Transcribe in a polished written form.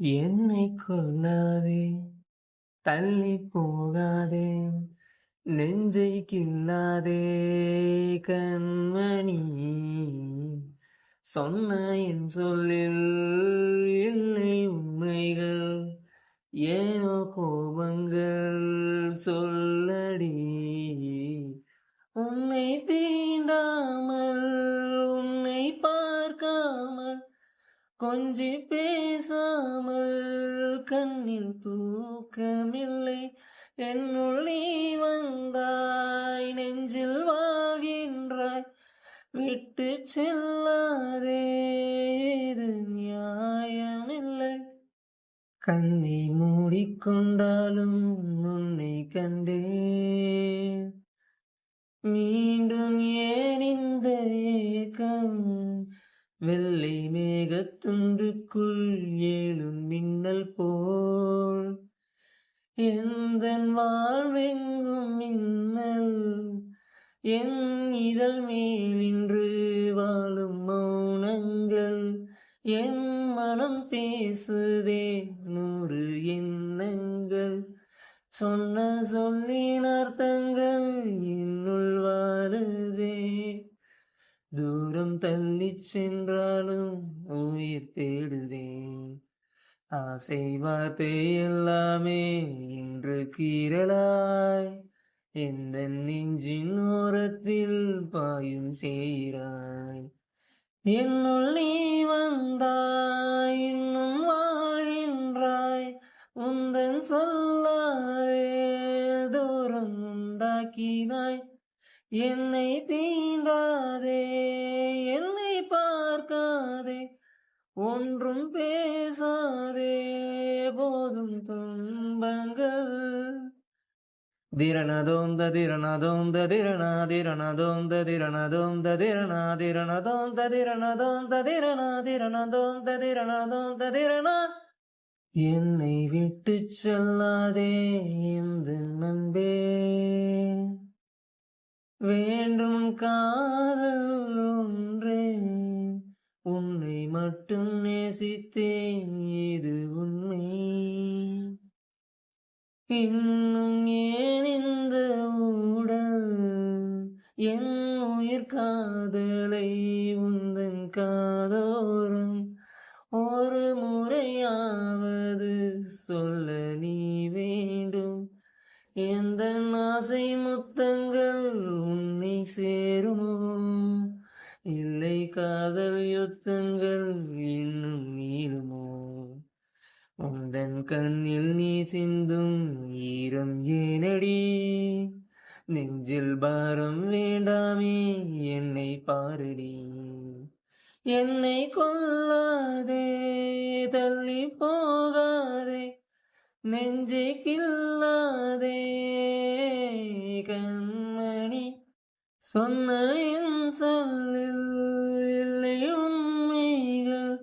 என்னை கொல்லாதே, தள்ளி போகாதே, நெஞ்சை கில்லாதே கண்மணி. சொன்ன என் சொல்லில் இல்லை உண்மைகள், ஏனோ கோபங்கள் சொல்லடி. உன்னை தீண்டாமல், உன்னை பார்க்காமல், கொஞ்சி பேசாமல் கண்ணில் தூக்கமில்லை. என்னுள் நீ வந்தாய், நெஞ்சில் வாழ்கின்றாய், விட்டு செல்லாதே, இது நியாயமில்லை. கண்ணை மூடிக்கொண்டாலும் உன்னை கண்டேன், மீண்டும் ஏன் இந்த ஏக்கம்? வெள்ளை மேகத்துண்டுக்குள் ஏழும் மின்னல் போல் எந்தன் வாழ்வெங்கும் மின்னல். என் இதழ் மேல் இன்று வாழும் மௌனங்கள், என் மனம் பேசுதே 100 எண்ணங்கள். சொன்ன சொல்லின் அர்த்தங்கள் என்னுள் வாழுதே. தூரம் தள்ளிச் சென்றாலும் உயிர் தேடுதே. ஆசை வார்த்தை எல்லாமே இன்று கீறலாய் எந்த நெஞ்சின் ஓரத்தில் பாயும் செய்கிறாய். என்னுள் நீ வந்தாய், இன்னும் வாழ்கின்றாய், உந்தன் சொல்லாதே தூரம் உண்டாக்கினாய். என்னை தீண்டாதே, என்னை பார்க்காதே, ஒன்றும் பேசாதே, போதும் துன்பங்கள். திரணதோம் ததிரணதோம் ததிரணா திரணதோம் ததிரணதோம் ததிரணா திரணதோம் ததிரணதோம் ததிரணா திரணதோம் ததிரணதோம் ததிரணா. என்னை விட்டு செல்லாதே எந்த நண்பே, வேண்டும் காதல் ஒன்றே, உன்னை மட்டும் நேசித்தேன், இது உண்மை. இன்னும் ஏன் இந்த ஊடல்? என் உயிர் காதலை உந்தன் காதோரம் ஒரு முறையாவது சொல்ல நீ வேண்டும். எந்த ஆசை முத்தங்கள் உன்னை சேருமோ? இல்லை காதல் யுத்தங்கள் இன்னும் நீளுமோ? உந்தன் கண்ணில் நீ சிந்தும் ஈரம் ஏனடி? நெஞ்சில் பாரம் வேண்டாமே, என்னை பாரடி. என்னை கொல்லாதே, தள்ளி போகாதே, நெஞ்சை கில்லாதே கண்மணி. சொன்ன என் சொல்லில் இல்லை உண்மைகள்,